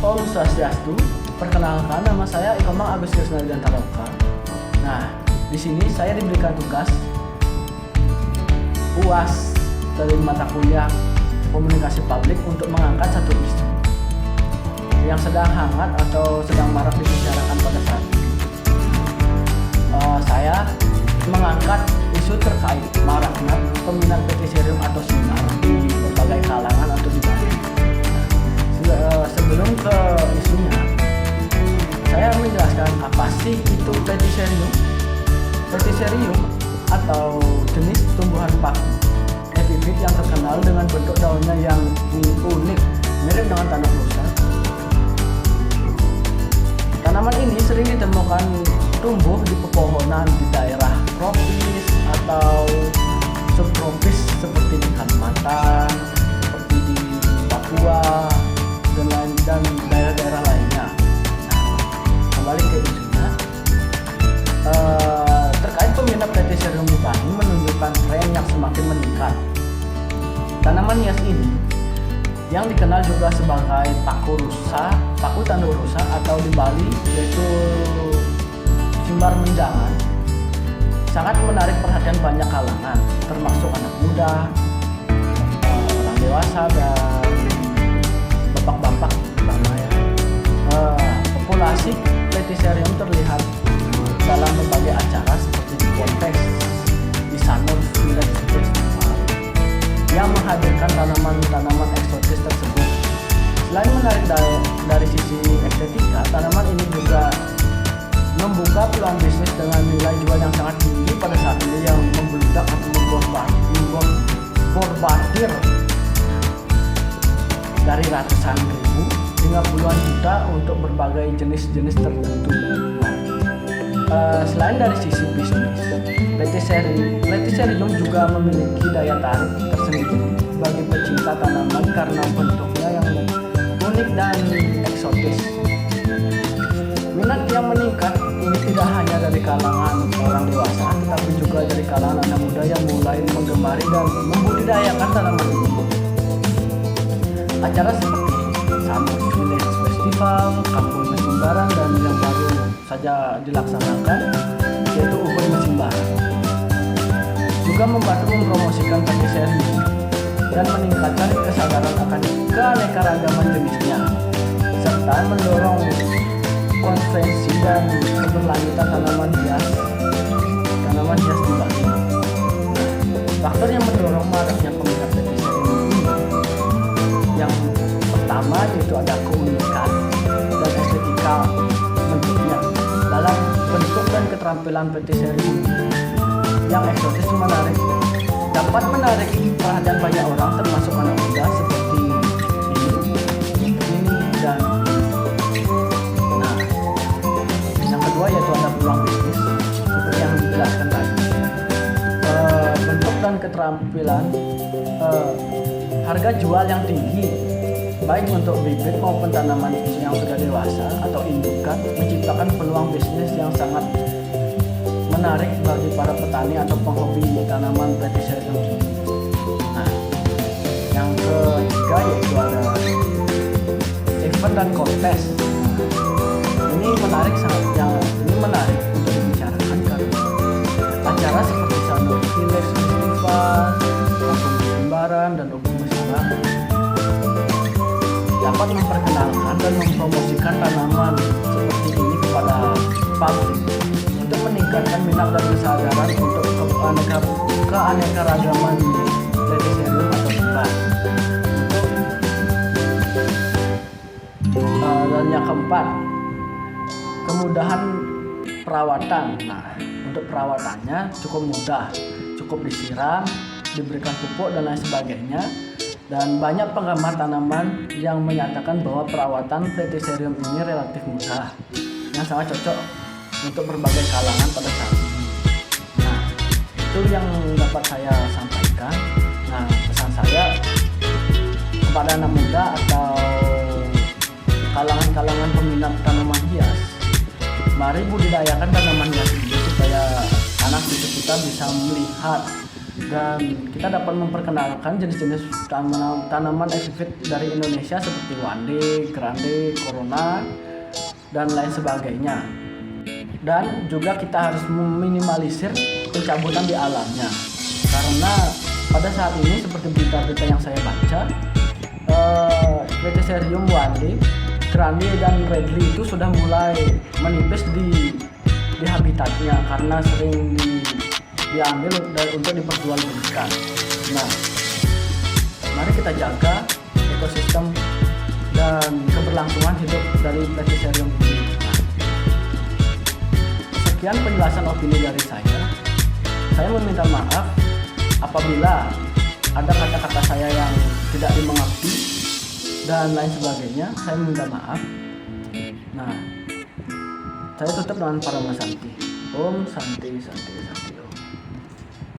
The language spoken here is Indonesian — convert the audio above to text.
Om Swastiastu, perkenalkan nama saya Ikomang Agus Krisnadian Taloka. Nah, di sini saya diberikan tugas UAS dari mata kuliah Komunikasi Publik untuk mengangkat satu isu yang sedang hangat atau sedang marak dibicarakan pada saat ini. Saya mengangkat isu terkait maraknya peminat petiserium atau seminar di berbagai kalangan atau di Bali. Sebelum ke isunya, saya menjelaskan apa sih itu petiserium. Petiserium atau jenis tumbuhan paku epifit yang terkenal dengan bentuk daunnya yang unik, mirip dengan tanduk rusa. Tanaman ini sering ditemukan tumbuh di pepohonan di daerah tropis atau subtropis seperti di Kalimantan, seperti di Papua, dan daerah-daerah lainnya. Nah, kembali ke isunya, terkait peminat petiserium di Bali menunjukkan tren yang semakin meningkat. Tanaman hias ini yang dikenal juga sebagai paku tanduk rusa atau di Bali yaitu simbar menjangan, sangat menarik perhatian banyak kalangan, termasuk anak muda, orang dewasa, dan bapak-bapak terutama ya. Populasi petiserium terlihat dalam berbagai acara seperti di kontes, di Sanur Village Festival yang menghadirkan tanaman-tanaman eksotis tersebut. Selain menarik dari sisi estetika, tanaman ini juga membuka peluang bisnis dengan nilai jual yang sangat tinggi pada saat ini yang membludak atau memborbardir dari ratusan ribu hingga puluhan juta untuk berbagai jenis-jenis tertentu. Selain dari sisi bisnis, petiserium juga memiliki daya tarik tersendiri bagi pecinta tanaman karena bentuknya yang unik dan eksotis. Minat yang meningkat ini tidak hanya dari kalangan orang dewasa, tetapi juga dari kalangan anak muda yang mulai menggemari dan membudidayakan tanaman ini. Acara seperti Sanur Village Festival, Kampung Mesimbaran, dan yang baru saja dilaksanakan yaitu Ubud Mesimbaran juga membantu mempromosikan petiserium dan meningkatkan kesadaran akan keanekaragaman jenisnya serta mendorong konvensi dan keberlanjutan tanaman hias di Bali. Faktor yang mendorong maraknya peminat petiserium ini yang pertama yaitu ada keunikan dan estetika bentuknya. Dalam bentuk dan keterampilan petiserium yang eksotis dapat menarik perhatian banyak orang termasuk anak muda seperti ini dan nah, yang kedua yaitu ada peluang bisnis seperti yang dijelaskan tadi. Bentuk dan keterampilan, harga jual yang tinggi baik untuk bibit maupun tanaman yang sudah dewasa atau indukan menciptakan peluang bisnis yang sangat menarik bagi para petani atau penghobi tanaman petiserium ini. Nah, yang ketiga yaitu ada event dan kontes. Ini menarik untuk dibicarakan karena acara seperti Sanur Village Festival, Kampung Mesimbaran, dan Ubud Mesimbaran dapat memperkenalkan dan mempromosikan tanaman seperti ini kepada publik untuk meningkatkan minat dan kesadaran untuk keanekaragaman petiserium atau seminar. Dan yang keempat, kemudahan perawatan. Nah, untuk perawatannya cukup mudah, cukup disiram, diberikan pupuk dan lain sebagainya. Dan banyak penggemar tanaman yang menyatakan bahwa perawatan petiserium ini relatif mudah, yang sangat cocok untuk berbagai kalangan pada saat ini. Nah, itu yang dapat saya sampaikan. Nah, pesan saya kepada anak muda atau kalangan-kalangan peminat tanaman hias, mari budidayakan tanaman hias ini supaya anak cucu kita bisa melihat dan kita dapat memperkenalkan jenis-jenis tanaman epifit dari Indonesia seperti Wande, Grande, Corona, dan lain sebagainya. Dan juga kita harus meminimalisir pencabutan di alamnya, karena pada saat ini seperti berita-berita yang saya baca, Platycerium Wande, Grande, dan Redley itu sudah mulai menipis di habitatnya karena sering diambil untuk diperjualbelikan. Nah, mari kita jaga ekosistem dan keberlangsungan hidup dari Platycerium ini. Nah, sekian penjelasan opini dari saya. Saya meminta maaf apabila ada kata-kata saya yang tidak dimengerti dan lain sebagainya. Saya meminta maaf. Nah, saya tutup dengan Paramasanti. Om Santi Santi Santi.